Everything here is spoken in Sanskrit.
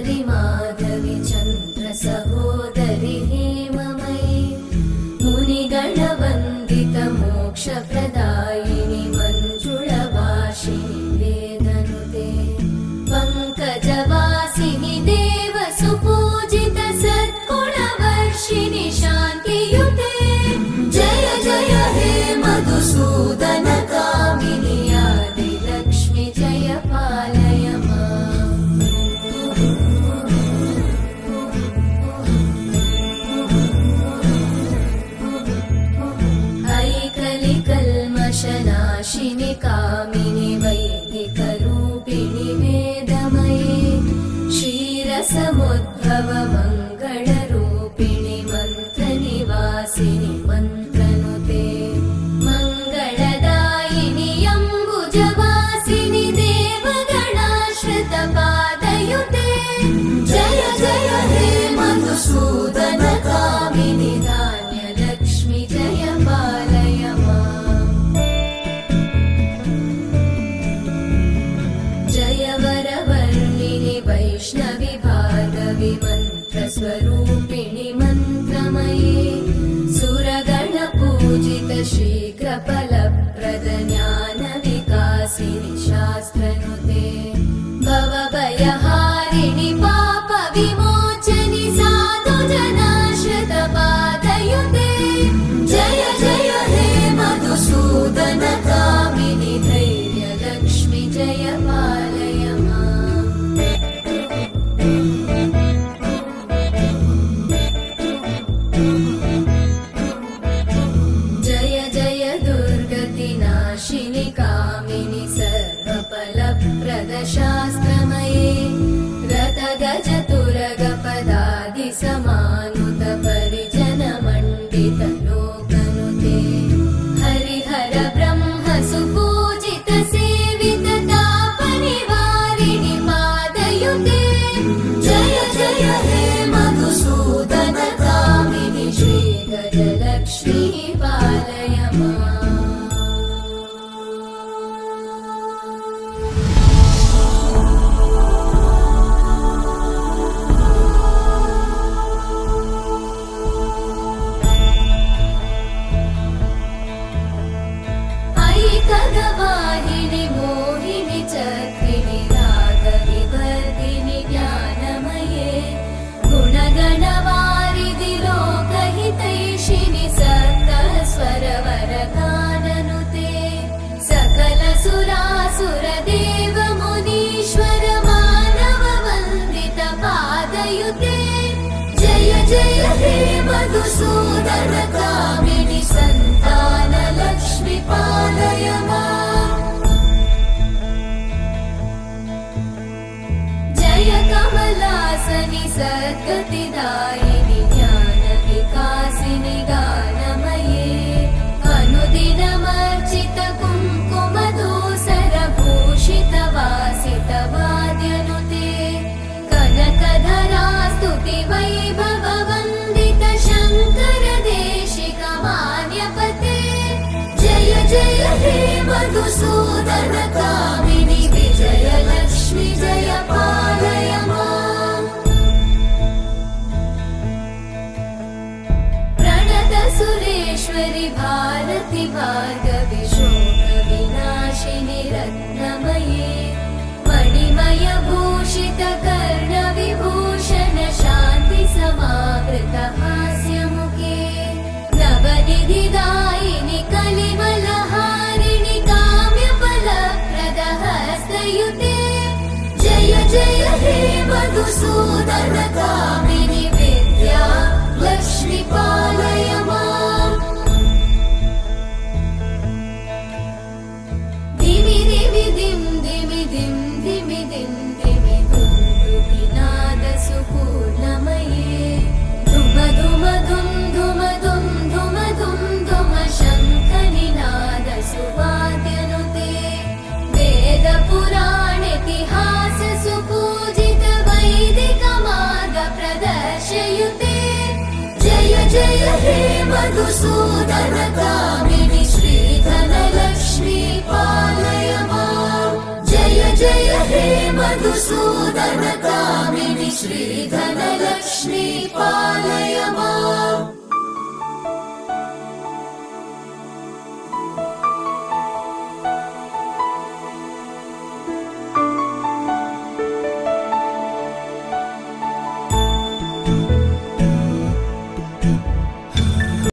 सुन्दरि माधवी चन्द्र सहोदरि हेममयी मुनिगणवन्दित मोक्षप्रदायिनि मञ्जुळवासिनि वेदनुते पङ्कजवासिनि देव सुपूजित सद्गुणवर्षिणि शान्तियुते जय जय हे मधुसूदन कामिनि आदिलक्ष्मि जय पालय माम् ऐकलिकल्मषनाशिनि कामिनि वैदिकरूपिणि वेदमये क्षीरसमुद्भव मङ्गलरूपिणि मन्त्रनिवासिनि मन्त्रनुते मङ्गलदायिनि अम्बुजवासिनि देवगणाश्रितपादयुते जय जय हे मधुसूदन कामिनि धान्यलक्ष्मि जय पालय माम् जय वरवर्णिनि वैष्णवि भार्गवि मन्त्रस्वरूपिणि मन्त्रमये सुरगणपूजित शीघ्रफलप्रद ज्ञानविकासिनि शास्त्रनुते भवभयहारिणि पापविमोचनि साधुजनाश्रितपादयुते जय जय हे मधुसूदन कामिनि धैर्यलक्ष्मि जय पालय माम् जय जय दुर्गतिनाशिनि कामिनि सर्वफलप्रद शास्त्रमये रथगजतुरगपदादिसमानुत परिजनमण्डित लोकनुते हरिहर ब्रह्म सुपूजित सेवित तापनिवारिणि पादयुते जय जय हे मधुसूदन कामिनि श्रीगजलक्ष्मी पालय माम् ऐकगवाहिनि मोहिनि चक्रिणि रागविवर्धिनि ज्ञानमये गुणगणवारिधि लोकहितैषिणि सप्तस्वरवरगाननुते सकलसुरासुरदेव मुनीश्वर मानववन्दित पादयुते जय जय हे मधुसूदन कामिनि सन्तानलक्ष्मि पालय माम् जय कमलासनि सद्गतिदायिनि ज्ञानविकासिनि गानमये अनुदिनमर्चित कुङ्कुमधूसरभूषित वासित वाद्यनुते कनकधरा स्तुति वैभव वन्दित शङ्कर देशिक मान्यपते जय जय हे मधुसूदन कामिनि विजयलक्ष्मि जय पालय माम् प्रणत सुरेश्वरि भारति भार्गवि शोकविनाशिनि रत्नमये मणिमय भूषित कर्णविभूषण शान्ति समावृत हास्यमुखे नवनिधिदायिनि कलिमलहारिणि काम्यफलप्रद हस्तयुते जय जय हे मधुसूदन कामिनि विद्या लक्ष्मि पालय माम् धिमि धिमि धिं धिमि धिं धिमि धिं धिमि दुन्दुभिनाद सुपूर्णमये धुम धुम धुं धुम धुं धुम धुं धुम शङ्खनिनाद सुवाद्यनुते वेद पुराणेतिहास सुपूजित वैदिक मार्ग प्रदर्शयुते जय जय हे मधुसूदन कामिनि श्रीधनलक्ष्मी पालय माम् जय जय हे मधुसूदन कामिनि श्रीधनलक्ष्मी